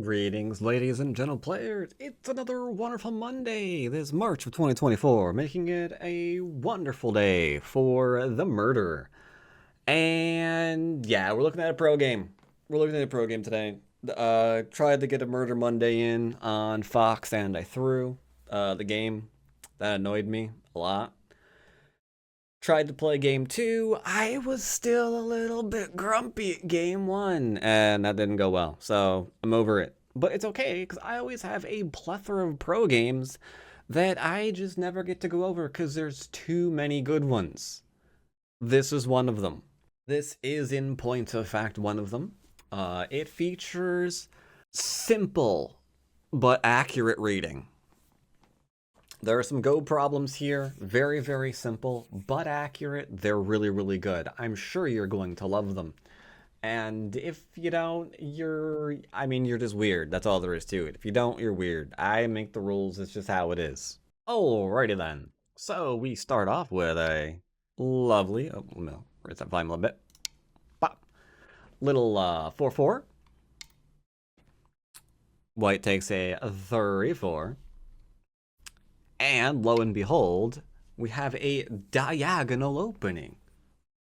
Greetings, ladies and gentle players. It's another wonderful Monday, this March of 2024, making it a wonderful day for the murder. And yeah, we're looking at a pro game. We're looking at a pro game today. Tried to get a Murder Monday in on Fox, and I threw the game. That annoyed me a lot. Tried to play game two. I was still a little bit grumpy at game one, and that didn't go well. So I'm over it. But it's okay, because I always have a plethora of pro games that I just never get to go over because there's too many good ones. This is one of them. This is, in point of fact, one of them. It features simple but accurate reading. There are some Go problems here. Very, very simple, but accurate. They're really, really good. I'm sure you're going to love them. And if you don't, you're just weird. That's all there is to it. If you don't, you're weird. I make the rules. It's just how it is. Alrighty then. So we start off with a lovely, oh no, raise that volume a little bit. Pop. Little 4-4. White takes a 3-4. And lo and behold, we have a diagonal opening.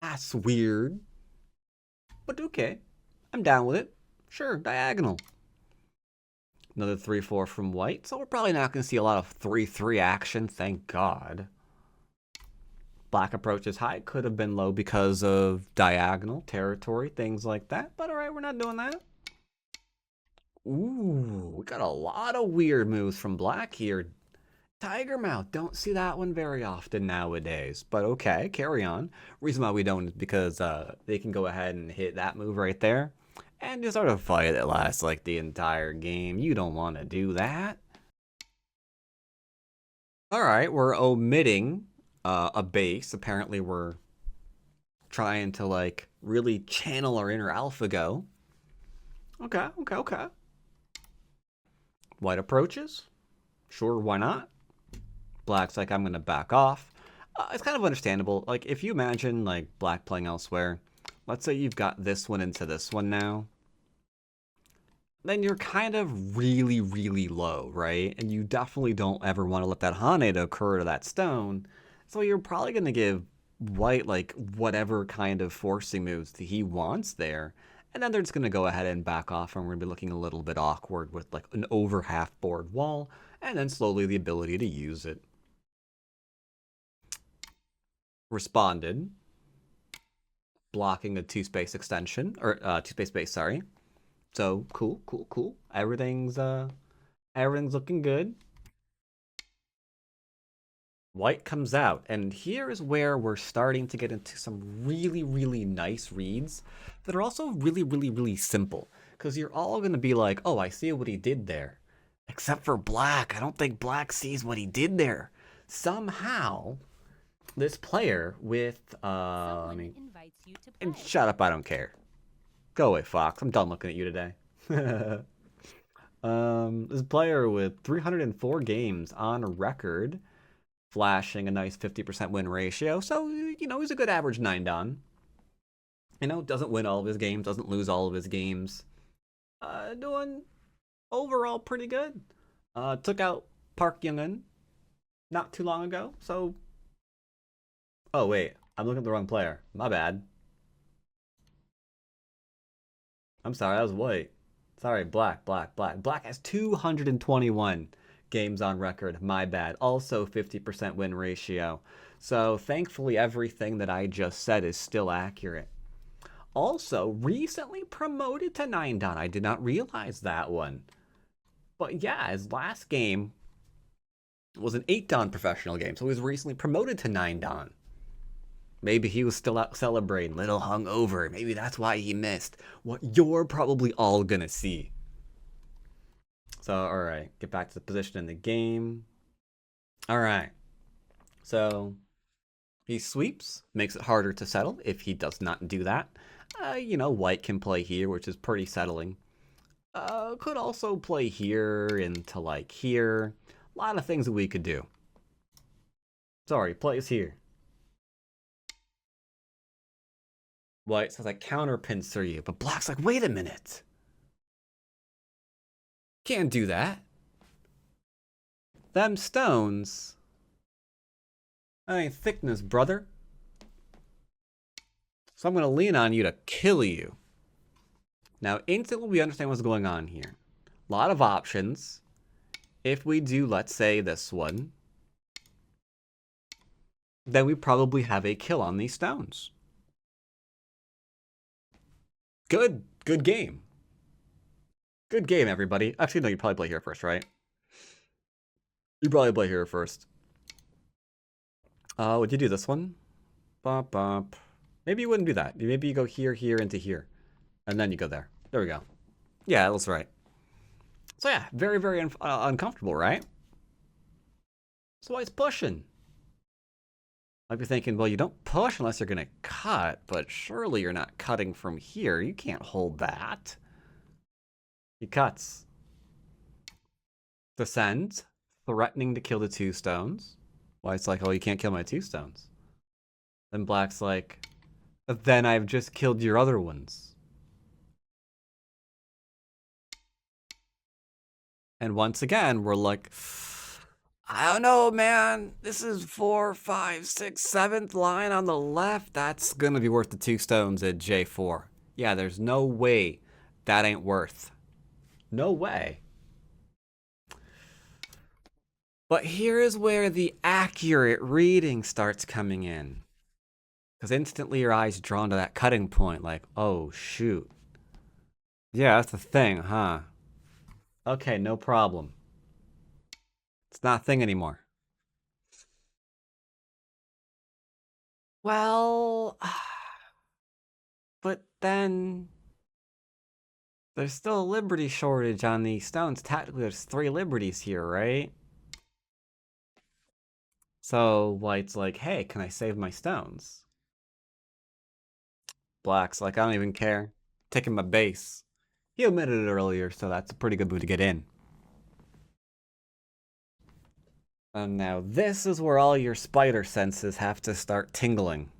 That's weird. But okay. I'm down with it. Sure, diagonal. Another 3-4 from white. So we're probably not going to see a lot of 3-3 action, thank God. Black approaches high. Could have been low because of diagonal, territory, things like that. But alright, we're not doing that. Ooh, we got a lot of weird moves from black here. Tiger Mouth, don't see that one very often nowadays, but okay, carry on. Reason why we don't is because they can go ahead and hit that move right there and just sort of fight that lasts like the entire game. You don't want to do that. All right, we're omitting a base. Apparently we're trying to like really channel our inner AlphaGo. Okay. White approaches. Sure, why not? Black's like, I'm going to back off. It's kind of understandable. Like, if you imagine, like, black playing elsewhere, let's say you've got this one into this one now, then you're kind of really, really low, right? And you definitely don't ever want to let that Hane occur to that stone. So you're probably going to give white, like, whatever kind of forcing moves that he wants there. And then they're just going to go ahead and back off, and we're going to be looking a little bit awkward with, like, an over half board wall, and then slowly the ability to use it. Responded, blocking a two-space extension, or two-space base, sorry. So cool. Everything's looking good. White comes out, and here is where we're starting to get into some really, really nice reads that are also really, really, really simple. Because you're all going to be like, oh, I see what he did there. Except for black. I don't think black sees what he did there. Somehow, this player with and shut up, I don't care. Go away, Fox. I'm done looking at you today. This player with 304 games on record, flashing a nice 50% win ratio. So, he's a good average 9 don. Doesn't win all of his games, doesn't lose all of his games. Doing overall pretty good. Took out Park Young-un not too long ago, so oh, wait. I'm looking at the wrong player. My bad. I'm sorry, that was white. Sorry, black. Black has 221 games on record. My bad. Also 50% win ratio. So thankfully, everything that I just said is still accurate. Also, recently promoted to 9 don. I did not realize that one. But yeah, his last game was an 8 don professional game. So he was recently promoted to 9 don. Maybe he was still out celebrating, little hungover. Maybe that's why he missed what you're probably all gonna see. So, alright, get back to the position in the game. Alright, so he sweeps, makes it harder to settle if he does not do that. White can play here, which is pretty settling. Could also play here into like here. A lot of things that we could do. Sorry, plays here. White says I counter pincer you, but black's like, wait a minute. Can't do that. Them stones. That ain't thickness, brother. So I'm going to lean on you to kill you. Now, instantly we understand what's going on here. A lot of options. If we do, let's say, this one, then we probably have a kill on these stones. Good. Good game. Good game, everybody. Actually, no, you'd probably play here first, right? You probably play here first. Would you do this one? Bop, bop. Maybe you wouldn't do that. Maybe you go here, here, into here. And then you go there. There we go. Yeah, that's right. So yeah, very, very uncomfortable, right? So why it's pushing? Might be thinking, well, you don't push unless you're going to cut, but surely you're not cutting from here. You can't hold that. He cuts. Descends, threatening to kill the 2 stones. White's like, oh, you can't kill my 2 stones. Then Black's like, then I've just killed your other ones. And once again, we're like, I don't know, man. This is 4, 5, 6, 7th line on the left. That's going to be worth the 2 stones at J4. Yeah, there's no way that ain't worth. No way. But here is where the accurate reading starts coming in. Because instantly your eye's drawn to that cutting point, like, oh, shoot. Yeah, that's the thing, huh? Okay, no problem. It's not a thing anymore. Well, but then there's still a liberty shortage on these stones. Technically, there's 3 liberties here, right? So White's like, hey, can I save my stones? Black's like, I don't even care. Taking my base. He omitted it earlier, so that's a pretty good move to get in. And now this is where all your spider senses have to start tingling.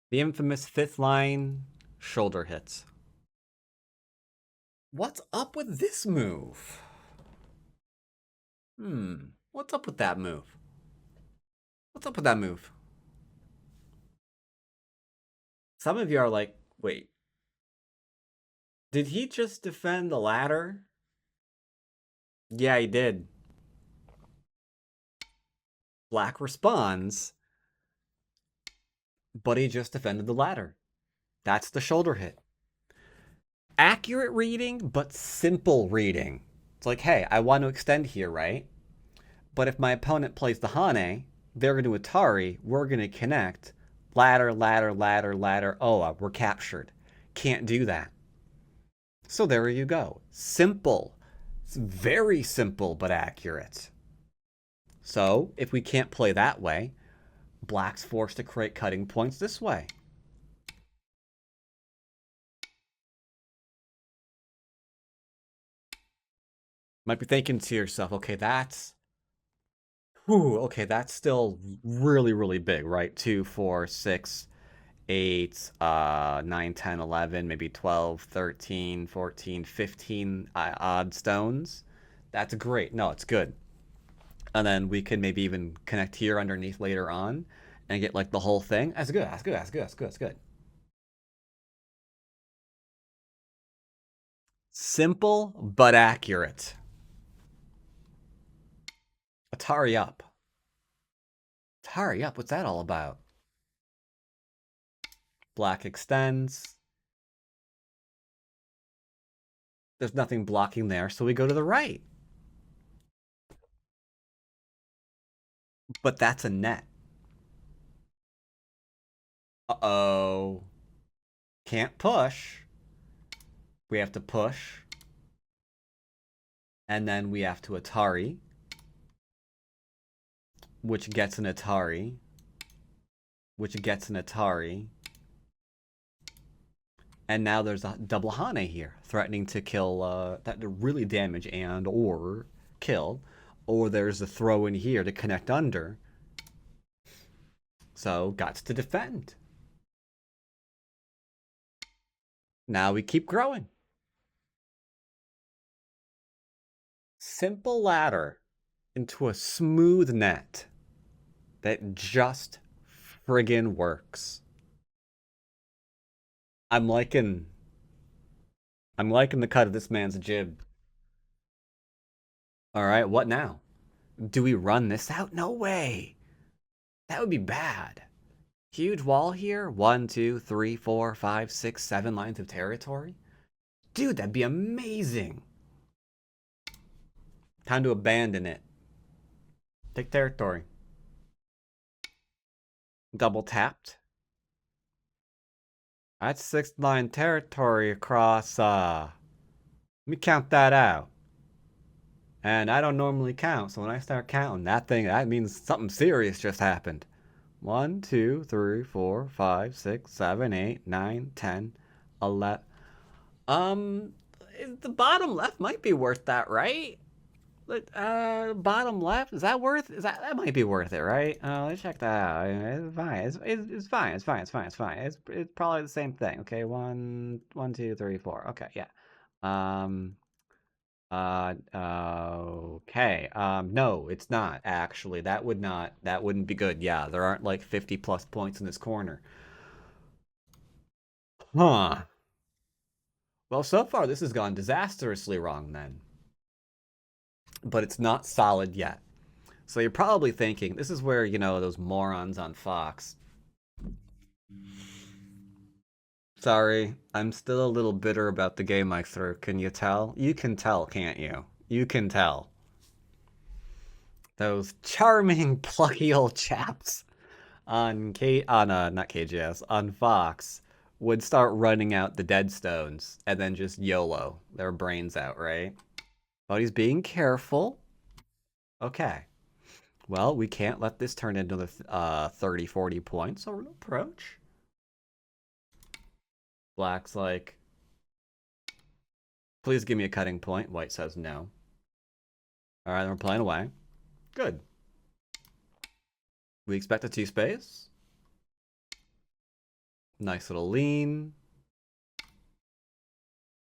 The infamous 5th line shoulder hits. What's up with this move? What's up with that move? What's up with that move? Some of you are like, wait, did he just defend the ladder? Yeah, he did. Black responds, but he just defended the ladder. That's the shoulder hit. Accurate reading, but simple reading. It's like, hey, I want to extend here, right? But if my opponent plays the Hane, they're going to Atari, we're going to connect. Ladder, ladder, ladder, ladder. Oh, we're captured. Can't do that. So there you go. Simple. It's very simple, but accurate. So if we can't play that way, Black's forced to create cutting points this way. Might be thinking to yourself, okay, that's still really, really big, right? 2, 4, 6, 8, 9, 10, 11, maybe 12, 13, 14, 15 odd stones. That's great. No, it's good. And then we can maybe even connect here underneath later on and get like the whole thing. That's good. That's good. That's good. That's good. That's good. Simple but accurate. Atari up. Atari up. What's that all about? Black extends. There's nothing blocking there, so we go to the right. But that's a net. Uh-oh. Can't push. We have to push. And then we have to Atari. Which gets an Atari. Which gets an Atari. And now there's a double Hane here, threatening to kill, that to really damage and or kill. Or there's a throw in here to connect under. So, got to defend. Now we keep growing. Simple ladder into a smooth net that just friggin' works. I'm liking the cut of this man's jib. All right, what now? Do we run this out? No way. That would be bad. Huge wall here. 1, 2, 3, 4, 5, 6, 7 lines of territory. Dude, that'd be amazing. Time to abandon it. Take territory. Double tapped. That's 6-line territory across, let me count that out. And I don't normally count, so when I start counting, that means something serious just happened. 1, 2, 3, 4, 5, 6, 7, 8, 9, 10, 11. The bottom left might be worth that, right? Bottom left, that might be worth it, right? Let's check that out. It's fine. It's fine. It's fine. It's fine. It's fine. It's probably the same thing. Okay, 1, 1, 2, 3, 4. Okay, yeah. Okay. No, it's not actually. That wouldn't be good. Yeah, there aren't like 50 plus points in this corner. Huh. Well, so far this has gone disastrously wrong then. But it's not solid yet. So you're probably thinking, this is where, those morons on Fox. Sorry, I'm still a little bitter about the game I threw. Can you tell? You can tell, can't you? You can tell. Those charming, plucky old chaps on not KGS, on Fox would start running out the dead stones and then just YOLO their brains out, right? But he's being careful. Okay. Well, we can't let this turn into the 30, 40 points, so we're gonna approach. Black's like, please give me a cutting point. White says no. All right, then we're playing away. Good. We expect a 2 space. Nice little lean.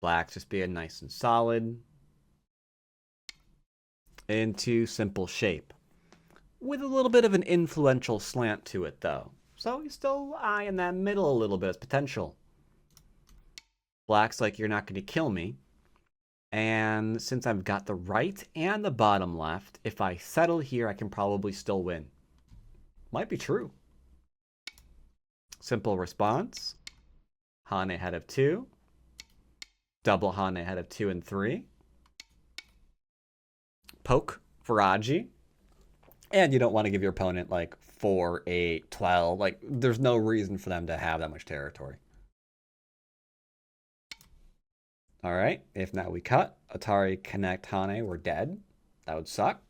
Black's just being nice and solid. Into simple shape. With a little bit of an influential slant to it, though. So he's still eyeing that middle a little bit as potential. Black's like, you're not going to kill me. And since I've got the right and the bottom left, if I settle here, I can probably still win. Might be true. Simple response. Hane head of 2. Double Hane head of 2 and 3. Poke for Aji. And you don't want to give your opponent like 4, 8, 12. Like, there's no reason for them to have that much territory. All right, if now we cut, Atari connect Hane, we're dead. That would suck.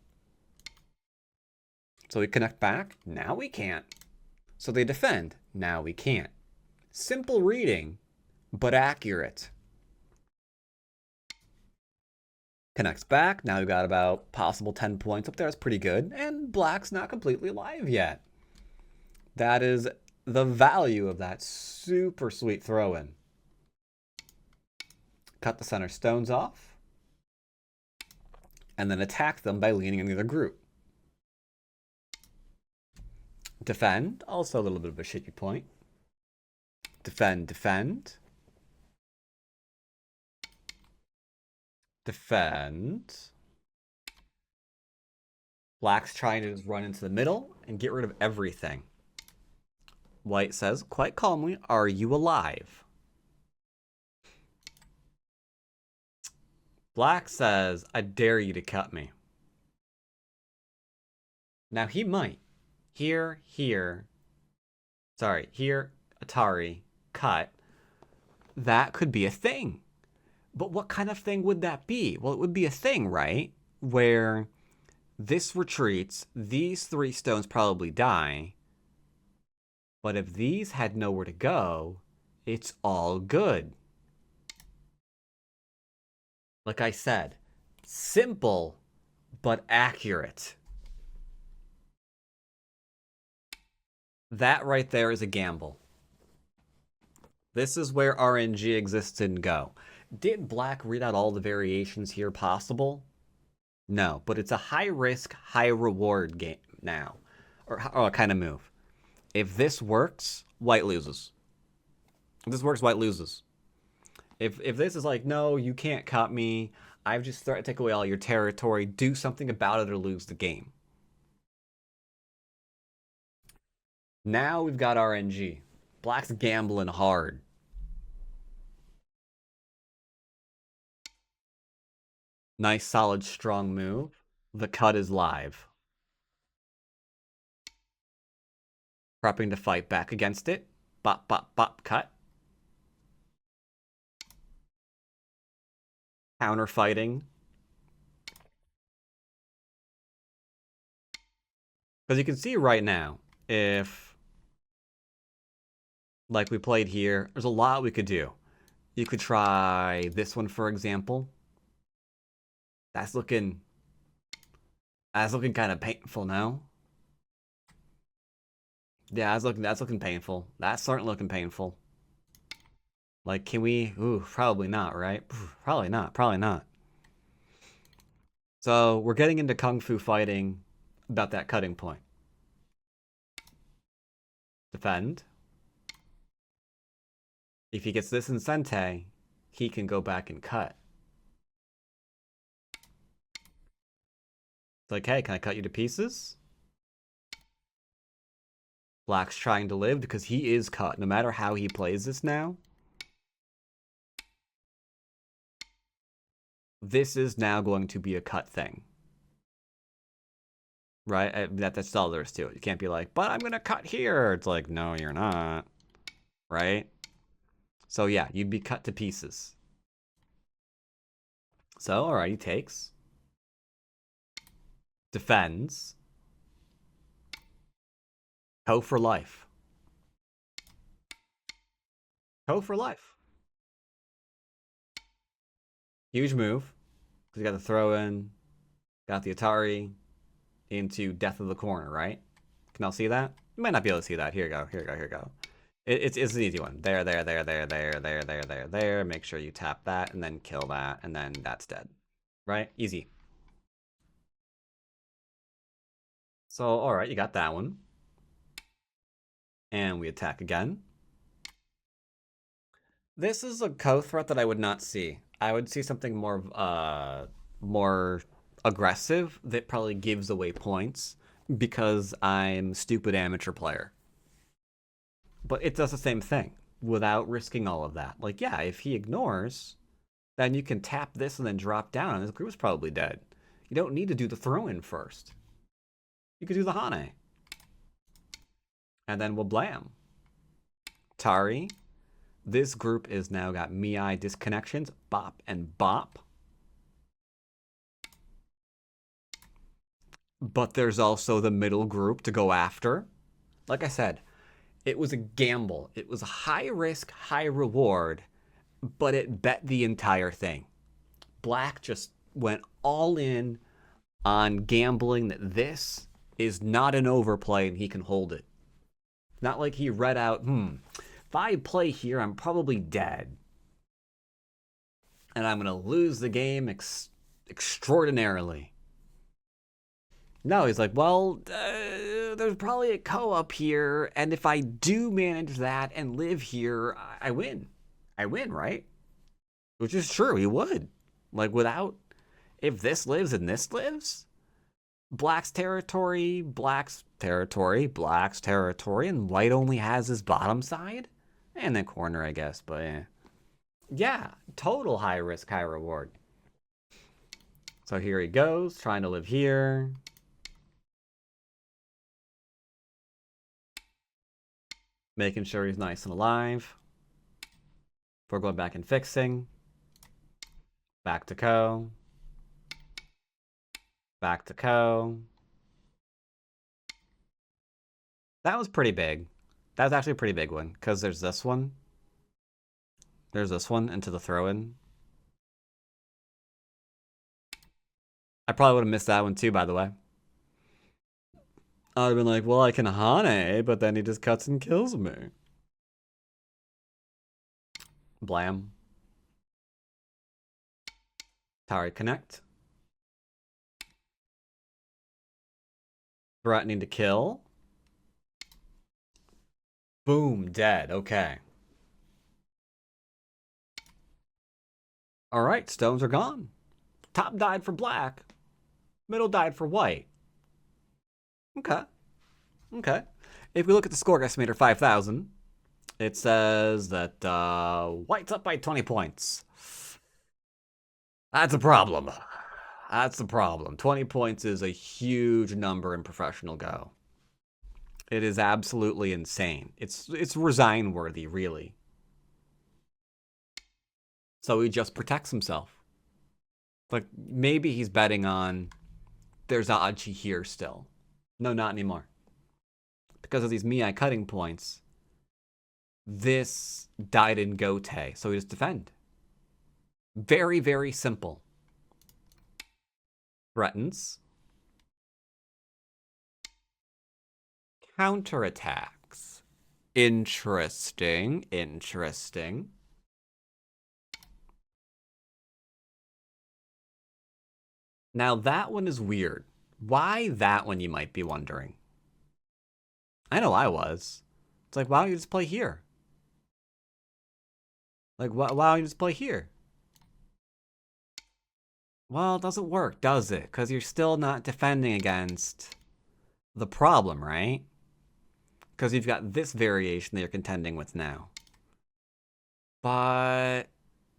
So we connect back, now we can't. So they defend, now we can't. Simple reading, but accurate. Connects back, now we've got about possible 10 points up there, that's pretty good. And Black's not completely alive yet. That is the value of that super sweet throw-in. Cut the center stones off, and then attack them by leaning in the other group. Defend, also a little bit of a shitty point. Defend, defend. Defend. Black's trying to just run into the middle and get rid of everything. White says, quite calmly, are you alive? Black says, I dare you to cut me. Now he might. Here, Atari, cut. That could be a thing. But what kind of thing would that be? Well, it would be a thing, right? Where this retreats, these 3 stones probably die. But if these had nowhere to go, it's all good. Like I said, simple but accurate. That right there is a gamble. This is where RNG exists in Go. Did Black read out all the variations here possible? No, but it's a high risk, high reward game now, or kind of move. If this works, White loses. If this works, White loses. If this is like, no, you can't cut me. I've just started to take away all your territory. Do something about it or lose the game. Now we've got RNG. Black's gambling hard. Nice, solid, strong move. The cut is live. Prepping to fight back against it. Bop, bop, bop, cut. Counter fighting. Because you can see right now, if, like we played here, there's a lot we could do. You could try this one, for example. That's looking kind of painful now. Yeah, that's looking painful. That's starting looking painful. Like, can we? Ooh, probably not, right? Probably not. Probably not. So we're getting into kung fu fighting about that cutting point. Defend. If he gets this in Sente, he can go back and cut. It's like, hey, can I cut you to pieces? Black's trying to live because he is cut. No matter how he plays this now, this is now going to be a cut thing. Right? That's all there is to it. You can't be like, but I'm going to cut here. It's like, no, you're not. Right? So yeah, you'd be cut to pieces. So, alright, he takes. Defends. Ho for life. Ho for life. Huge move. Because you got the throw in. Got the Atari into Death of the Corner, right? Can y'all see that? You might not be able to see that. Here you go. Here you go. Here you go. It's an easy one. There. Make sure you tap that and then kill that, and then that's dead. Right? Easy. So, alright, you got that one. And we attack again. This is a co-threat that I would not see. I would see something more aggressive that probably gives away points because I'm a stupid amateur player. But it does the same thing without risking all of that. Like, yeah, if he ignores, then you can tap this and then drop down, and his group's probably dead. You don't need to do the throw-in first. You could do the Hane. And then we'll blam. Tari. This group is now got Mii disconnections, bop and bop. But there's also the middle group to go after. Like I said, it was a gamble. It was a high risk, high reward, but it bet the entire thing. Black just went all in on gambling that this is not an overplay and he can hold it. Not like he read out, if I play here, I'm probably dead. And I'm going to lose the game extraordinarily. No, he's like, well, there's probably a co-op here, and if I do manage that and live here, I win. I win, right? Which is true, he would. Like, without, if this lives and this lives, Black's territory, Black's territory, Black's territory, and White only has his bottom side? And the corner, I guess, but yeah, total high risk, high reward. So here he goes, trying to live here. Making sure he's nice and alive. Before going back and fixing. Back to Co. Back to Co. That was pretty big. That was actually a pretty big one, because there's this one. There's this one into the throw-in. I probably would have missed that one too, by the way. I would have been like, well, I can Hane, but then he just cuts and kills me. Blam. Tower connect. Threatening to kill. Boom, dead. Okay. All right, stones are gone. Top died for black. Middle died for white. Okay. Okay. If we look at the score estimator 5,000, it says that white's up by 20 points. That's a problem. That's the problem. 20 points is a huge number in professional Go. It is absolutely insane. It's resign worthy, really. So he just protects himself. Like, maybe he's betting on there's Aji here still. No, not anymore. Because of these Mii cutting points, this died in Gote, so he just defend. Very, very simple. Threatens. Counterattacks. Interesting. Interesting. Now that one is weird. Why that one, you might be wondering? I know I was. It's like, why don't you just play here? Like, why don't you just play here? Well, it doesn't work, does it? Because you're still not defending against the problem, right? Because you've got this variation that you're contending with now. But,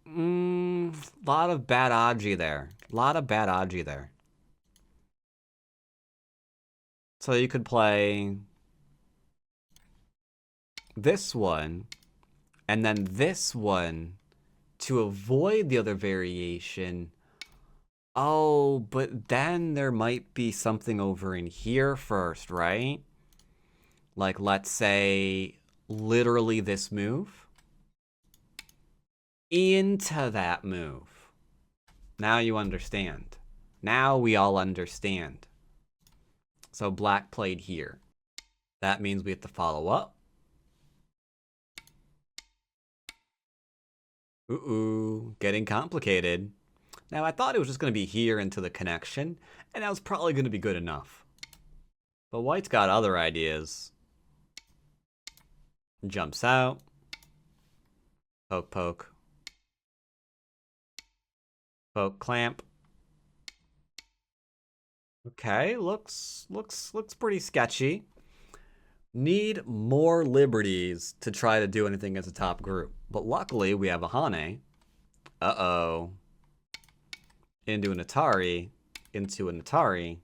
a lot of bad Aji there. A lot of bad Aji there. So you could play this one, and then this one to avoid the other variation. Oh, but then there might be something over in here first, right? Like, let's say, literally this move. Into that move. Now you understand. Now we all understand. So black played here. That means we have to follow up. Ooh, getting complicated. Now, I thought it was just going to be here into the connection, and that was probably going to be good enough. But white's got other ideas. Jumps out. Poke, poke. Poke, clamp. Okay, looks pretty sketchy. Need more liberties to try to do anything as a top group. But luckily, we have a Hane. Uh-oh. Into an Atari. Into an Atari.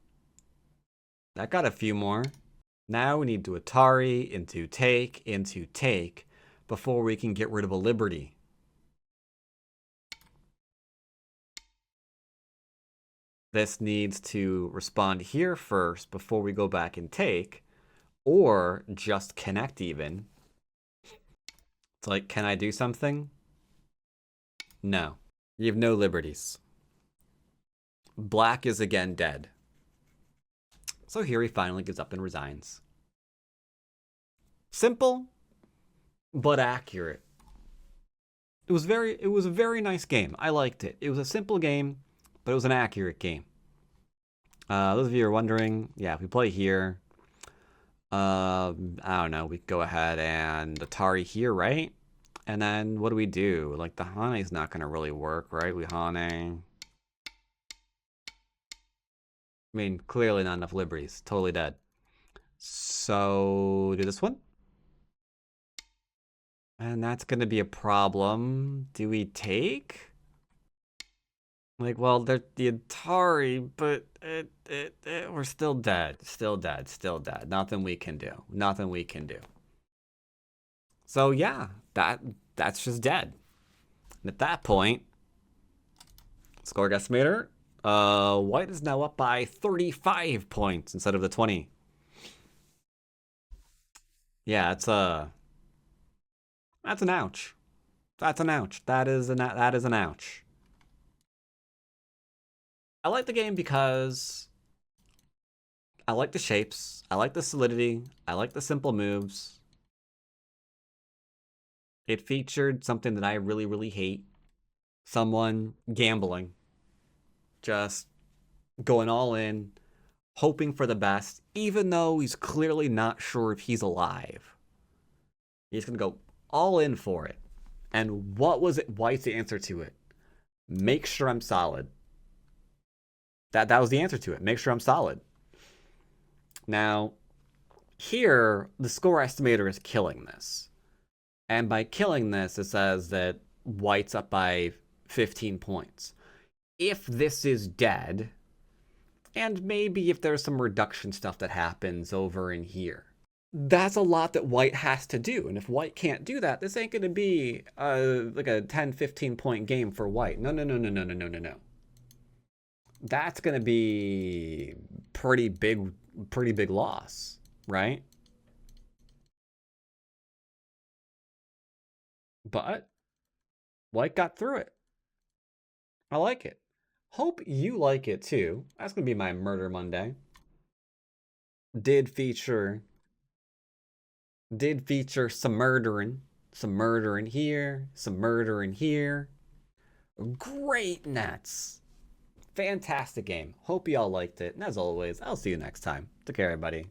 That got a few more. Now we need to Atari, into take, before we can get rid of a liberty. This needs to respond here first before we go back and take, or just connect even. It's like, can I do something? No. You have no liberties. Black is again dead. So here he finally gives up and resigns. Simple, but accurate. It was a very nice game. I liked it. It was a simple game, but it was an accurate game. Those of you who are wondering, yeah, if we play here, I don't know, we go ahead and Atari here, right? And then what do we do? Like, the Hane's not going to really work, right? We Hane. I mean, clearly not enough liberties. Totally dead. So, do this one. And that's going to be a problem. Do we take? Like, well, they're the Atari, but we're still dead. Still dead. Still dead. Nothing we can do. Nothing we can do. So, yeah, that's just dead. And at that point, score estimator, white is now up by 35 points instead of the 20. Yeah, that's an ouch. That's an ouch. That is an ouch. I like the game because I like the shapes. I like the solidity. I like the simple moves. It featured something that I really, really hate. Someone gambling. Just going all in, hoping for the best, even though he's clearly not sure if he's alive. He's going to go all in for it. And what was it? White's the answer to it? Make sure I'm solid. That was the answer to it. Make sure I'm solid. Now, here, the score estimator is killing this. And by killing this, it says that White's up by 15 points. If this is dead, and maybe if there's some reduction stuff that happens over in here, that's a lot that White has to do. And if White can't do that, this ain't going to be like a 10, 15 point game for White. No, no, no, no, no, no, no, no, no. That's going to be pretty big loss, right? But White got through it. I like it. Hope you like it too. That's going to be my Murder Monday. Did feature some murdering here, some murdering here. Great nets. Fantastic game. Hope y'all liked it. And as always, I'll see you next time. Take care, everybody.